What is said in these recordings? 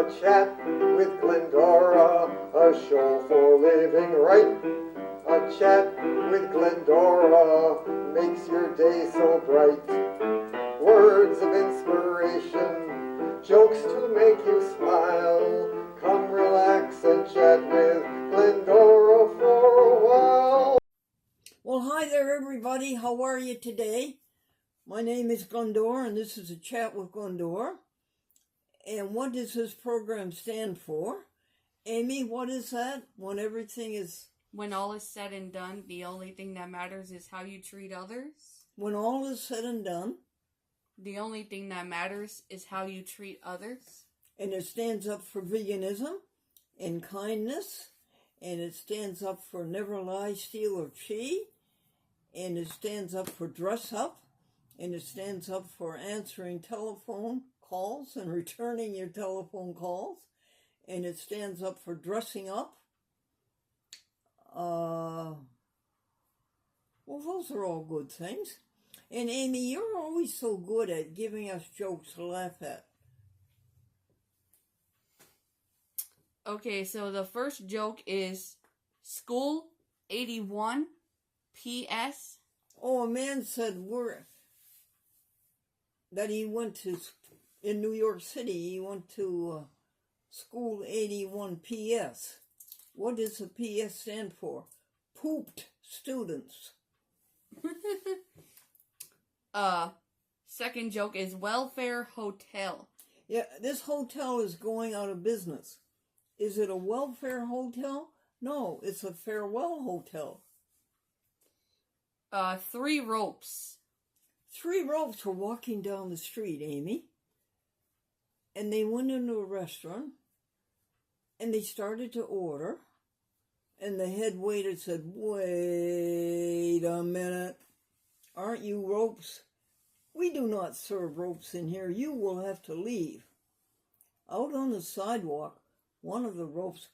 A chat with Glendora, a show for living right. A chat with Glendora makes your day so bright. Words of inspiration, jokes to make you smile. Come relax and chat with Glendora for a while. Well, hi there, everybody. How are you today? My name is Glendora, and this is a chat with Glendora. And what does this program stand for? Amy, what is that? When all is said and done, the only thing that matters is how you treat others. When all is said and done. The only thing that matters is how you treat others. And it stands up for veganism and kindness. And it stands up for never lie, steal, or cheat. And it stands up for dress up. And it stands up for answering telephone calls and returning your telephone calls. And it stands up for dressing up. Well, those are all good things. And Amy, you're always so good at giving us jokes to laugh at. Okay, so the first joke is School 81 P.S. Oh, a man said that he went to, in New York City, he went to School 81 P.S. What does the P.S. stand for? Pooped students. Second joke is Welfare Hotel. Yeah, this hotel is going out of business. Is it a welfare hotel? No, it's a farewell hotel. 3 ropes. 3 ropes were walking down the street, Amy. And they went into a restaurant. And they started to order. And the head waiter said, "Wait a minute. Aren't you ropes? We do not serve ropes in here. You will have to leave." Out on the sidewalk, one of the ropes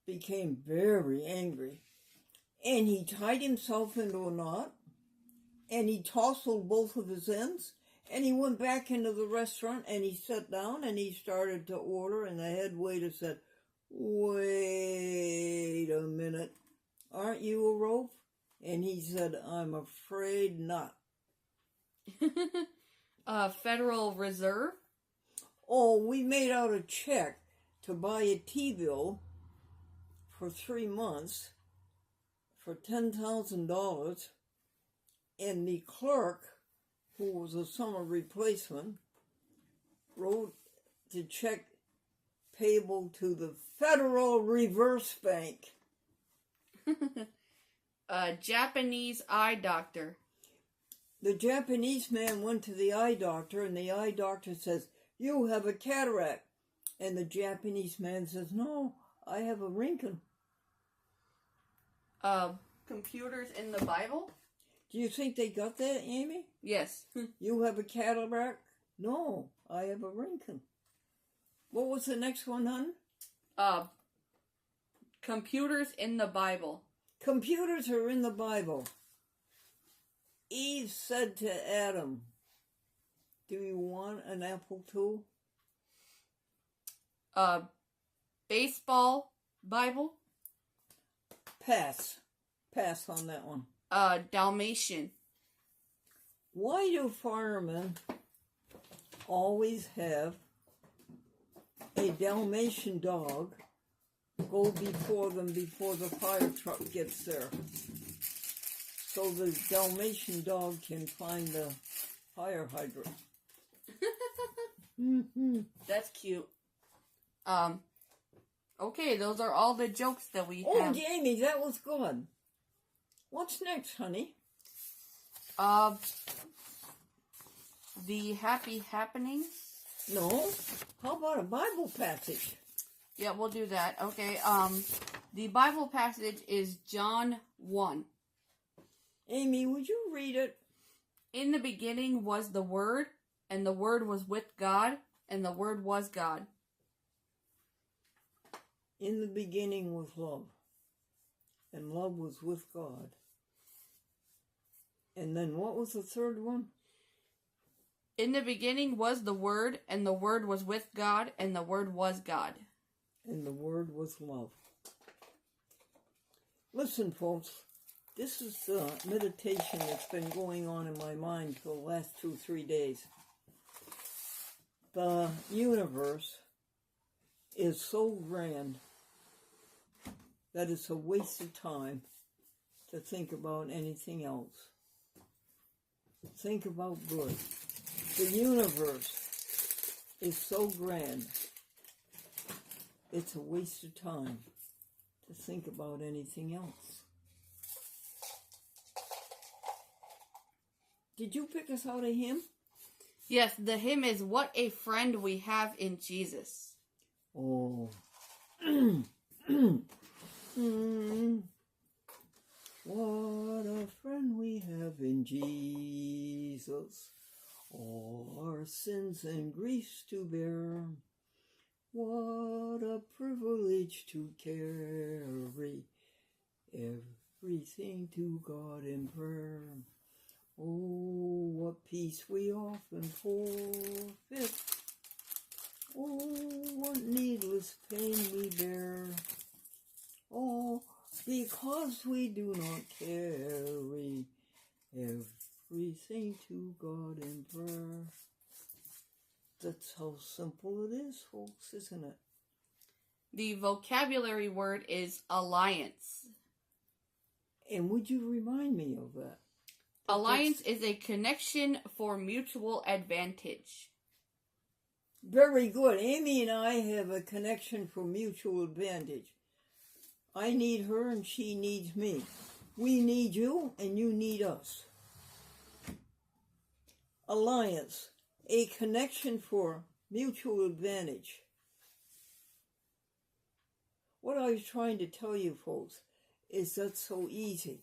became very angry. And he tied himself into a knot. And he tousled both of his ends. And he went back into the restaurant and he sat down and he started to order. And the head waiter said, "Wait a minute. Aren't you a rope?" And he said, "I'm afraid not." Federal Reserve. Oh, we made out a check to buy a T-bill for 3 months for $10,000. And the clerk, who was a summer replacement, wrote the check payable to the Federal Reserve Bank. Japanese eye doctor. The Japanese man went to the eye doctor, and the eye doctor says, "You have a cataract." And the Japanese man says, "No, I have a wrinkle." Computers in the Bible? Do you think they got that, Amy? Yes. You have a cataract? No, I have a wrinkle. What was the next one, hon? Computers in the Bible. Computers are in the Bible. Eve said to Adam, "Do you want an apple too?" Baseball Bible. Pass. Pass on that one. Dalmatian. Why do firemen always have a Dalmatian dog go before them before the fire truck gets there? So the Dalmatian dog can find the fire hydrant. That's cute. Okay, those are all the jokes that we have. Oh, Jamie, that was good. What's next, honey? The happy happenings. No. How about a Bible passage? Yeah, we'll do that. Okay, the Bible passage is John 1. Amy, would you read it? In the beginning was the Word, and the Word was with God, and the Word was God. In the beginning was love, and love was with God. And then what was the third one? In the beginning was the Word, and the Word was with God, and the Word was God. And the Word was love. Listen, folks, this is the meditation that's been going on in my mind for the last 2-3 days. The universe is so grand that it's a waste of time to think about anything else. Think about good. The universe is so grand, it's a waste of time to think about anything else. Did you pick us out a hymn? Yes, the hymn is What a Friend We Have in Jesus. Oh. What a friend we have in Jesus, all our sins and griefs to bear. What a privilege to carry everything to God in prayer. Oh, what peace we often forfeit. Oh, what needless pain we bear. Oh, because we do not carry everything to God in prayer. That's how simple it is, folks, isn't it? The vocabulary word is alliance. And would you remind me of that? Alliance is a connection for mutual advantage. Very good. Amy and I have a connection for mutual advantage. I need her and she needs me. We need you and you need us. Alliance, a connection for mutual advantage. What I was trying to tell you, folks, is that's so easy.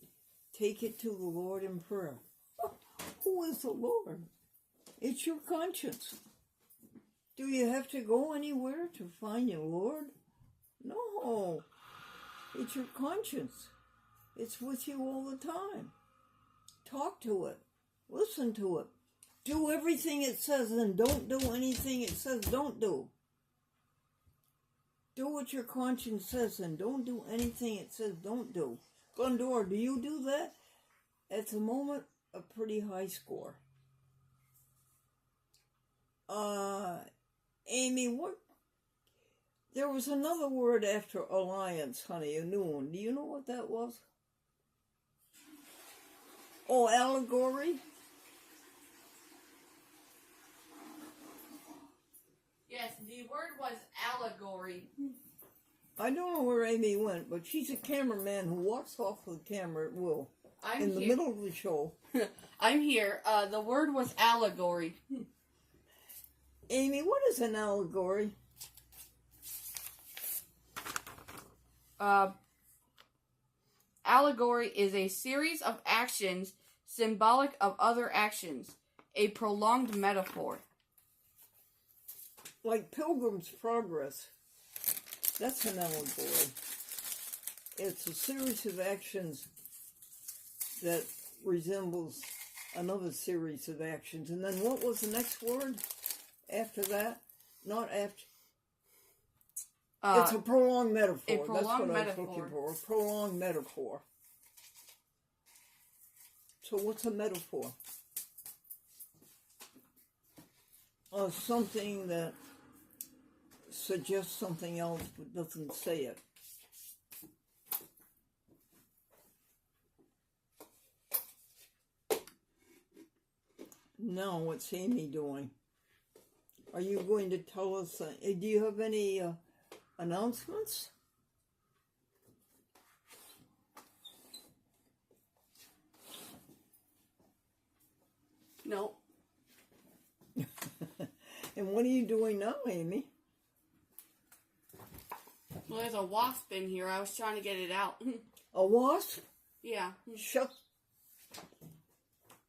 Take it to the Lord in prayer. Who is the Lord? It's your conscience. Do you have to go anywhere to find your Lord? No. It's your conscience. It's with you all the time. Talk to it. Listen to it. Do everything it says and don't do anything it says don't do. Do what your conscience says and don't do anything it says don't do. Glendora, do you do that? At the moment, a pretty high score. Amy, what? There was another word after alliance, honey, a new one. Do you know what that was? Oh, allegory? Yes, the word was allegory. I don't know where Amy went, but she's a cameraman who walks off the camera at will. In the middle of the show. I'm here. The word was allegory. Amy, what is an allegory? Allegory is a series of actions symbolic of other actions. A prolonged metaphor. Like Pilgrim's Progress. That's an allegory. It's a series of actions that resembles another series of actions. And then what was the next word after that? Not after. It's a prolonged metaphor. A prolonged That's what metaphor. I was looking for. A prolonged metaphor. So what's a metaphor? Something that suggests something else but doesn't say it. Now, what's Amy doing? Are you going to tell us, do you have any announcements? No. And what are you doing now, Amy? Well, there's a wasp in here. I was trying to get it out. A wasp? Yeah. Shut.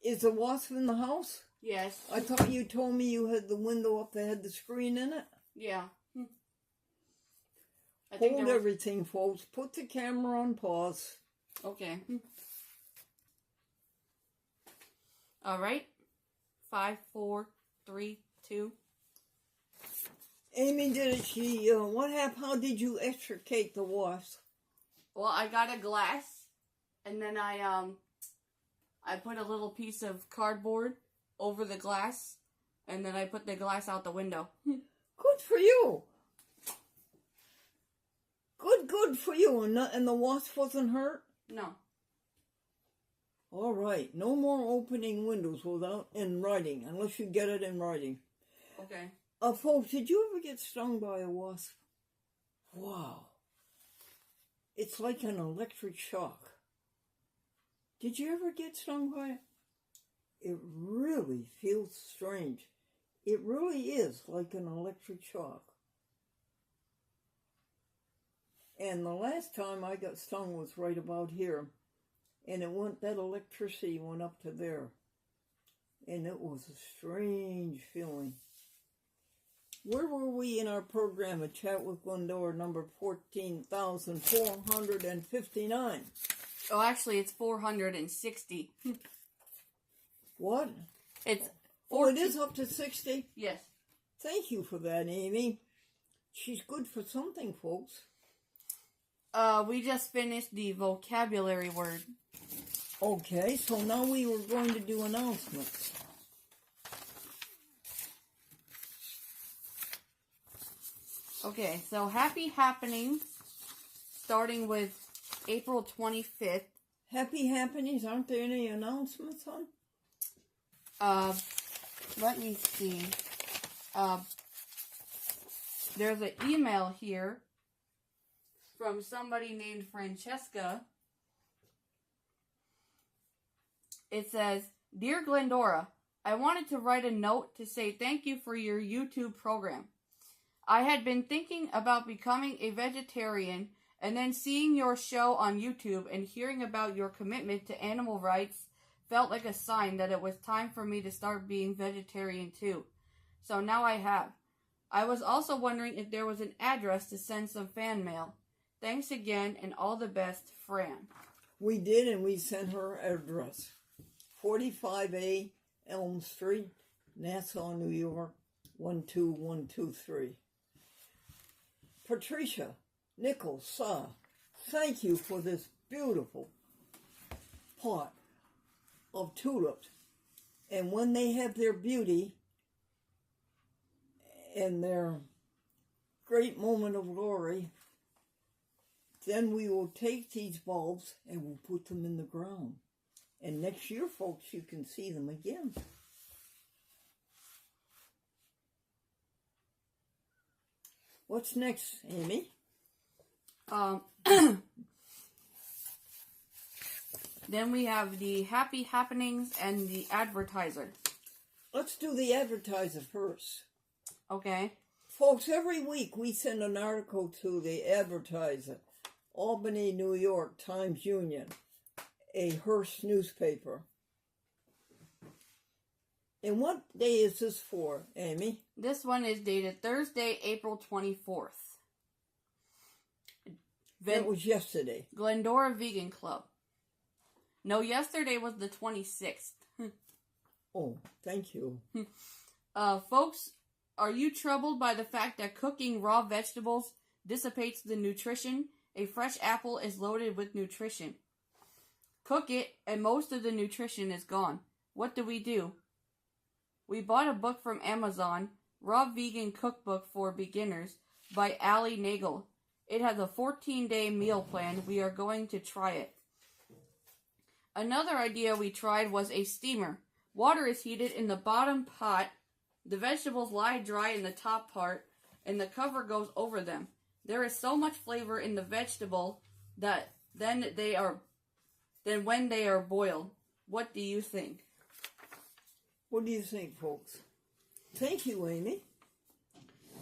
Is a wasp in the house? Yes. I thought you told me you had the window up that had the screen in it. Yeah. Hold everything, folks. Put the camera on pause. Okay. All right. 5, 4, 3, 2. Amy did it. What happened? How did you extricate the wasp? Well, I got a glass, and then I put a little piece of cardboard over the glass, and then I put the glass out the window. Good for you. Good for you. And the wasp wasn't hurt? No. All right. No more opening windows without in writing, unless you get it in writing. Okay. Folks, did you ever get stung by a wasp? Wow. It's like an electric shock. Did you ever get stung by it? It really feels strange. It really is like an electric shock. And the last time I got stung was right about here. And that electricity went up to there. And it was a strange feeling. Where were we in our program, A Chat with Glendora, number 14,459? Oh, actually, it's 460. What? It's Oh, it is up to 60? Yes. Thank you for that, Amy. She's good for something, folks. We just finished the vocabulary word. Okay, so now we were going to do announcements. Okay, so happy happenings, starting with April 25th. Happy happenings, aren't there any announcements on? Let me see. There's an email here from somebody named Francesca. It says, Dear Glendora, I wanted to write a note to say thank you for your YouTube program. I had been thinking about becoming a vegetarian, and then seeing your show on YouTube and hearing about your commitment to animal rights felt like a sign that it was time for me to start being vegetarian too. So now I have. I was also wondering if there was an address to send some fan mail. Thanks again, and all the best, Fran. We did, and we sent her address. 45A Elm Street, Nassau, New York, 12123. Patricia Nichols, thank you for this beautiful pot of tulips. And when they have their beauty and their great moment of glory, then we will take these bulbs and we'll put them in the ground. And next year, folks, you can see them again. What's next, Amy? Then we have the happy happenings and the advertiser. Let's do the advertiser first. Okay. Folks, every week we send an article to the advertiser, Albany, New York, Times-Union, a Hearst newspaper. And what day is this for, Amy? This one is dated Thursday, April 24th. That was yesterday. Glendora Vegan Club. No, yesterday was the 26th. Oh, thank you. Folks, are you troubled by the fact that cooking raw vegetables dissipates the nutrition? A fresh apple is loaded with nutrition. Cook it, and most of the nutrition is gone. What do? We bought a book from Amazon, Raw Vegan Cookbook for Beginners, by Ali Nagel. It has a 14-day meal plan. We are going to try it. Another idea we tried was a steamer. Water is heated in the bottom pot. The vegetables lie dry in the top part, and the cover goes over them. There is so much flavor in the vegetable that when they are boiled. What do you think? What do you think, folks? Thank you, Amy.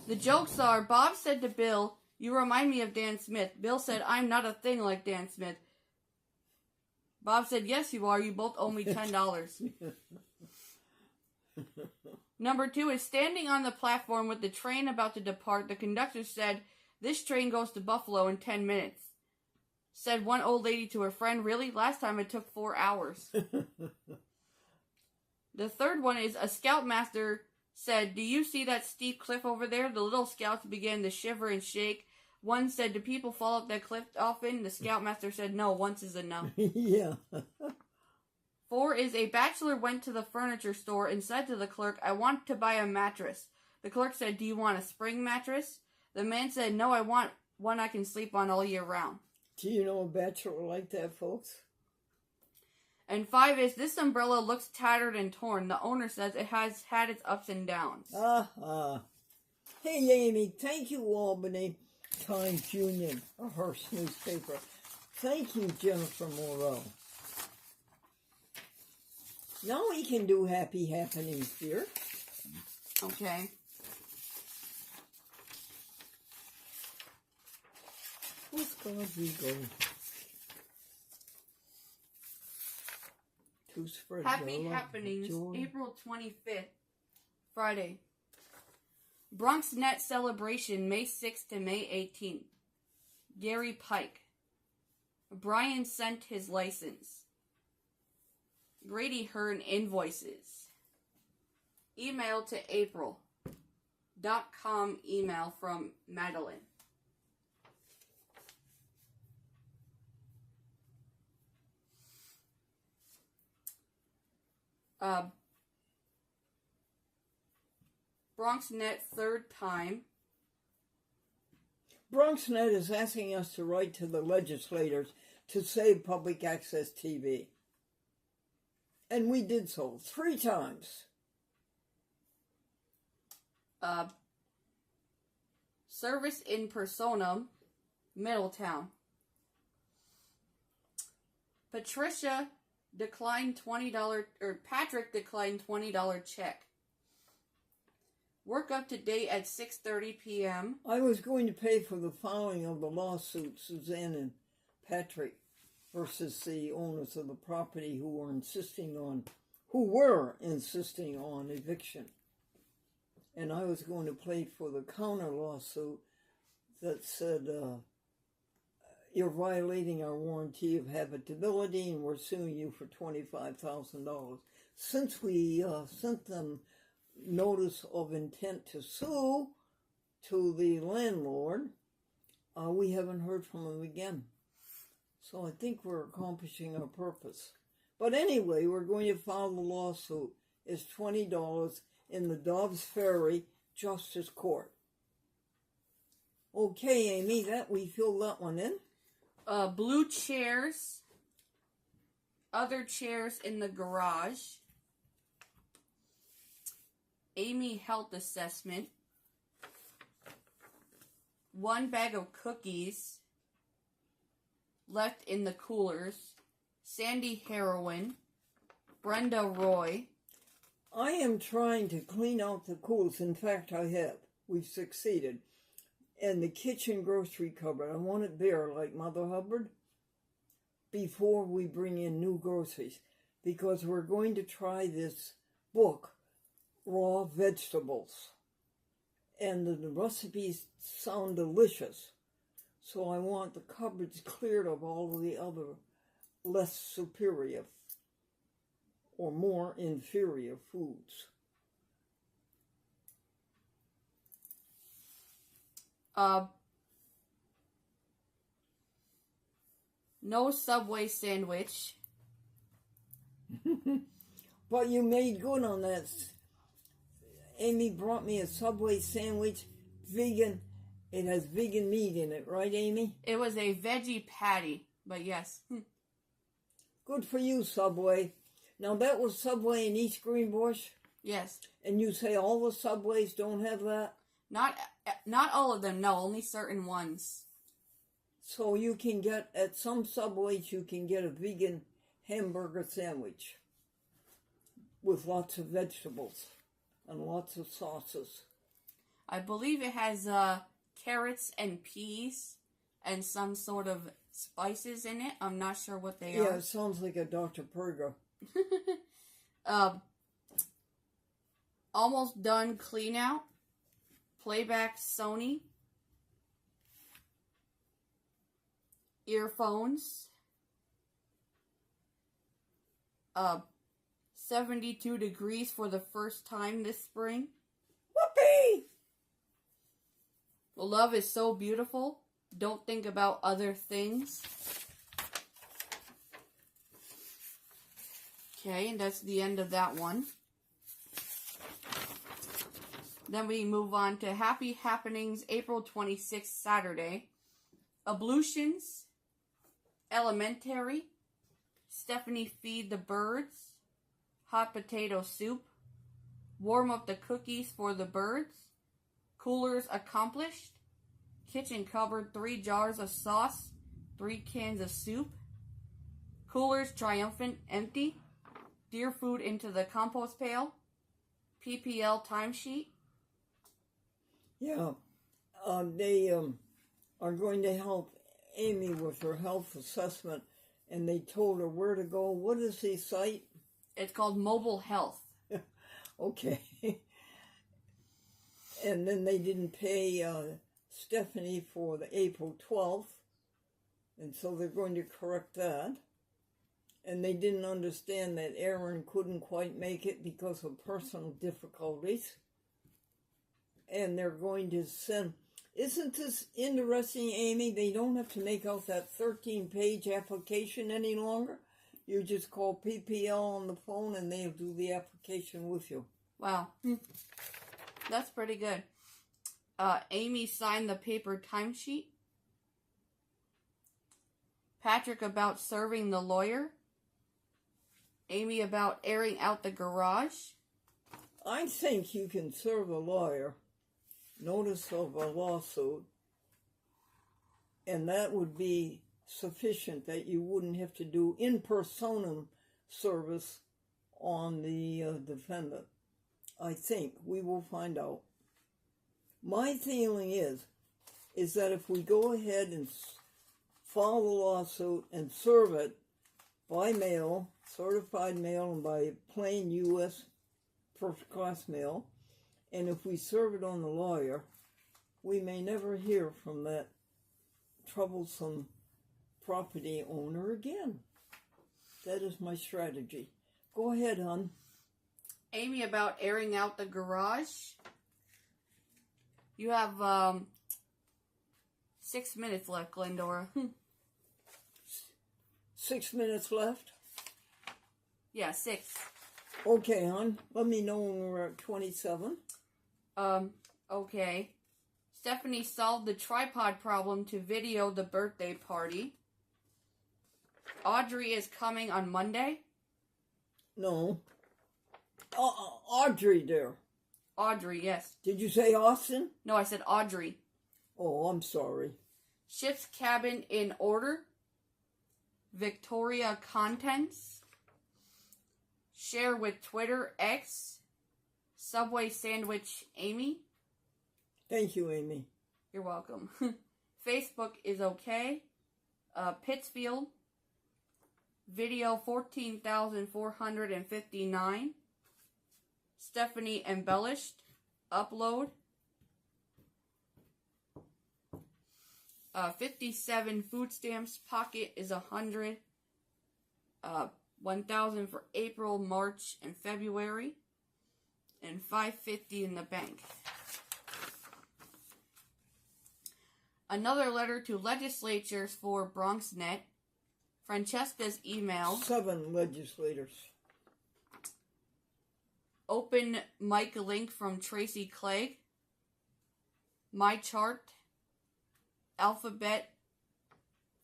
The jokes are, Bob said to Bill, you remind me of Dan Smith. Bill said, I'm not a thing like Dan Smith. Bob said, yes, you are. You both owe me $10. Number 2 is standing on the platform with the train about to depart. The conductor said, this train goes to Buffalo in 10 minutes. Said one old lady to her friend, really? Last time it took 4 hours. The third one is a scoutmaster said, "Do you see that steep cliff over there?" The little scouts began to shiver and shake. One said, "Do people fall up that cliff often?" The scoutmaster said, "No, once is enough." Yeah. 4 is a bachelor went to the furniture store and said to the clerk, "I want to buy a mattress." The clerk said, "Do you want a spring mattress?" The man said, "No, I want one I can sleep on all year round." Do you know a bachelor like that, folks? And 5 is, this umbrella looks tattered and torn. The owner says it has had its ups and downs. Hey, Amy, thank you, Albany Times Union, a Hearst newspaper. Thank you, Jennifer Moreau. Now we can do happy happenings, dear. Okay. What's God we go? To spread Happy the love, happenings, joy. April 25th, Friday. Bronx Net celebration, May 6th to May 18th. Gary Pike. Brian sent his license. Grady Hearn invoices. Email to April.com email from Madeline. BronxNet third time. BronxNet is asking us to write to the legislators to save public access TV. And we did so 3 times. Service in Personam, Middletown. Patricia declined $20, or Patrick declined $20 check. Work up to date at 6:30 p.m. I was going to pay for the filing of the lawsuit, Suzanne and Patrick versus the owners of the property who were insisting on eviction. And I was going to pay for the counter lawsuit that said, you're violating our warranty of habitability and we're suing you for $25,000. Since we sent them notice of intent to sue to the landlord, we haven't heard from them again. So I think we're accomplishing our purpose. But anyway, we're going to file the lawsuit. It's $20 in the Dobbs Ferry Justice Court. Okay, Amy, that we filled that one in. Blue chairs. Other chairs in the garage. Amy health assessment. 1 bag of cookies left in the coolers. Sandy heroin. Brenda Roy. I am trying to clean out the coolers. In fact, I have. We've succeeded. And the kitchen grocery cupboard, I want it bare like Mother Hubbard before we bring in new groceries. Because we're going to try this book, Raw Vegetables. And the recipes sound delicious. So I want the cupboards cleared of all of the other less superior or more inferior foods. No Subway sandwich. But you made good on that. Amy brought me a Subway sandwich, vegan. It has vegan meat in it, right, Amy? It was a veggie patty, but yes. Good for you, Subway. Now, that was Subway in East Greenbush? Yes. And you say all the Subways don't have that? Not all of them, no, only certain ones. So you can get, at some Subways, you can get a vegan hamburger sandwich with lots of vegetables and lots of sauces. I believe it has carrots and peas and some sort of spices in it. I'm not sure what they are. Yeah, it sounds like a Dr. Perga. Almost done clean out. Playback Sony. Earphones. 72 degrees for the first time this spring. Whoopee! Well, love is so beautiful. Don't think about other things. Okay, and that's the end of that one. Then we move on to Happy Happenings, April 26th, Saturday. Ablutions, Elementary, Stephanie Feed the Birds, Hot Potato Soup, Warm Up the Cookies for the Birds, Coolers Accomplished, Kitchen Cupboard 3 jars of sauce, 3 cans of soup, Coolers Triumphant Empty, Deer Food into the Compost Pail, PPL Timesheet. Yeah, they are going to help Amy with her health assessment, and they told her where to go. What is the site? It's called Mobile Health. Okay. And then they didn't pay Stephanie for the April 12th, and so they're going to correct that. And they didn't understand that Aaron couldn't quite make it because of personal difficulties. And they're going to send... Isn't this interesting, Amy? They don't have to make out that 13-page application any longer. You just call PPL on the phone and they'll do the application with you. Wow. That's pretty good. Amy signed the paper timesheet. Patrick about serving the lawyer. Amy about airing out the garage. I think you can serve a lawyer notice of a lawsuit, and that would be sufficient, that you wouldn't have to do in personam service on the defendant. I think. We will find out. My feeling is that if we go ahead and file the lawsuit and serve it by mail, certified mail, and by plain U.S. first-class mail, and if we serve it on the lawyer, we may never hear from that troublesome property owner again. That is my strategy. Go ahead, hon. Amy about airing out the garage. You have 6 minutes left, Glendora. 6 minutes left? Yeah, 6. Okay, hon. Let me know when we're at 27. Okay. Stephanie solved the tripod problem to video the birthday party. Audrey is coming on Monday. No. Audrey, dear. Audrey, yes. Did you say Austin? No, I said Audrey. Oh, I'm sorry. Ship's cabin in order. Victoria contents. Share with Twitter X. Subway sandwich Amy. Thank you, Amy. You're welcome. Facebook is okay. Pittsfield. Video 14,459. Stephanie embellished. Upload. 57 food stamps. Pocket is 100. 1,000 for April, March, and February. And $550 in the bank. Another letter to legislatures for BronxNet. Francesca's email. 7 legislators. Open mic link from Tracy Clegg. My chart. Alphabet.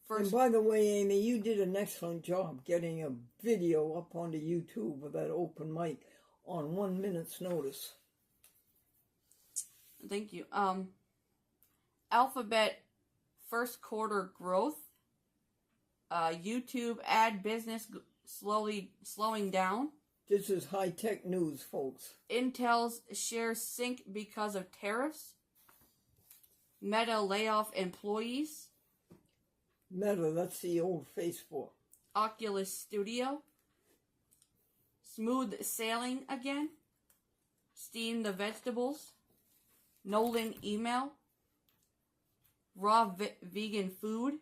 And First. by the way, Amy, you did an excellent job getting a video up onto YouTube of that open mic on 1 minute's notice. Thank you. Alphabet first quarter growth. YouTube ad business slowing down. This is high-tech news, folks. Intel's shares sink because of tariffs. Meta layoff employees. Meta, that's the old Facebook. Oculus Studio. Smooth sailing again. Steam the vegetables. Nolan email. Raw vegan food.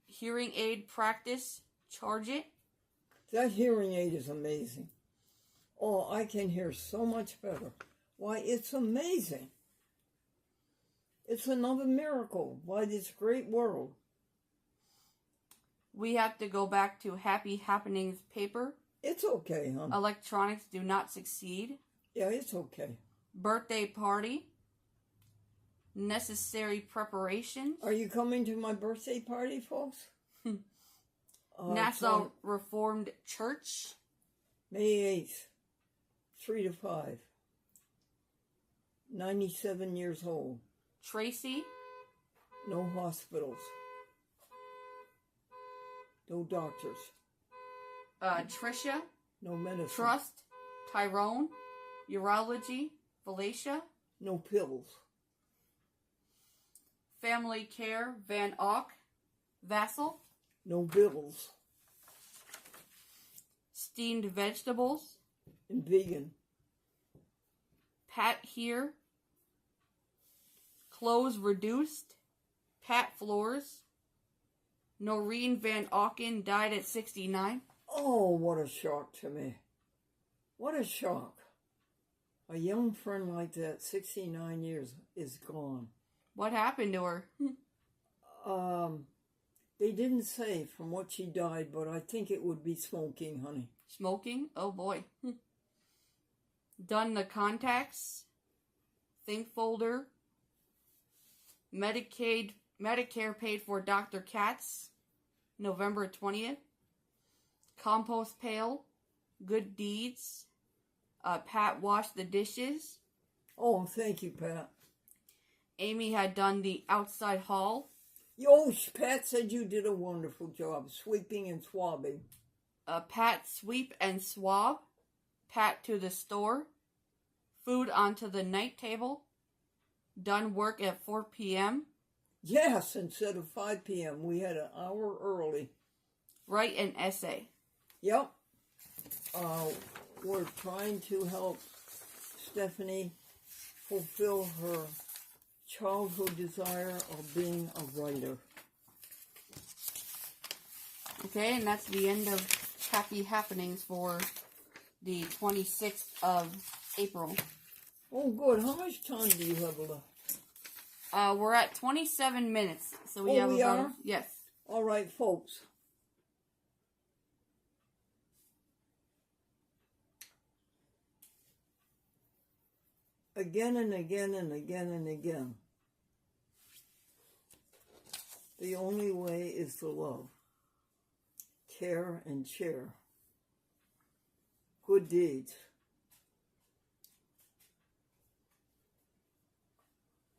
Hearing aid practice. Charge it. That hearing aid is amazing. Oh, I can hear so much better. Why, it's amazing. It's another miracle by this great world. We have to go back to Happy Happenings paper. It's okay, hon. Electronics do not succeed. Yeah, it's okay. Birthday party. Necessary preparation. Are you coming to my birthday party, folks? Nassau Reformed Church. May 8th, 3 to 5. 97 years old. Tracy. No hospitals. No doctors. Tricia. No medicine. Trust. Tyrone. Urology. Felicia. No pills. Family Care. Van Ock. Vassal. No bills. Steamed vegetables. And vegan. Pat here. Clothes reduced. Pat Floors. Noreen Van Auken died at 69. Oh, what a shock to me. What a shock. A young friend like that, 69 years, is gone. What happened to her? They didn't say from what she died, but I think it would be smoking, honey. Smoking? Oh boy. Done the contacts. Think folder. Medicare paid for Dr. Katz. November 20th. Compost pail. Good deeds. Pat washed the dishes. Oh, thank you, Pat. Amy had done the outside hall. Yo, Pat said you did a wonderful job sweeping and swabbing. Pat sweep and swab. Pat to the store. Food onto the night table. Done work at 4 p.m. Yes, instead of 5 p.m. We had an hour early. Write an essay. Yep. We're trying to help Stephanie fulfill her childhood desire of being a writer. Okay, and that's the end of Happy Happenings for the 26th of April. Oh, good. How much time do you have left? We're at 27 minutes. So we Oh, have we about... are? Yes. All right, folks. Again and again and again and again. The only way is to love, care, and share. Good deeds.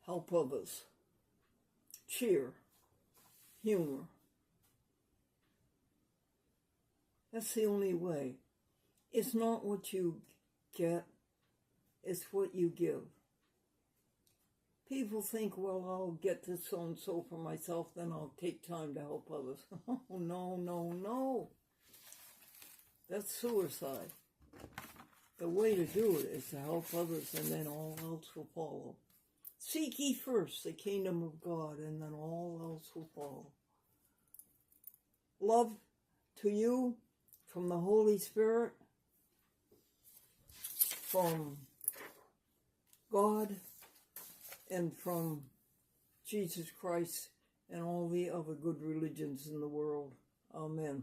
Help others. Cheer. Humor. That's the only way. It's not what you get, it's what you give. People think, well, I'll get this so-and-so for myself, then I'll take time to help others. Oh, no, no, no. That's suicide. The way to do it is to help others, and then all else will follow. Seek ye first the kingdom of God, and then all else will follow. Love to you from the Holy Spirit, from God, and from Jesus Christ and all the other good religions in the world. Amen.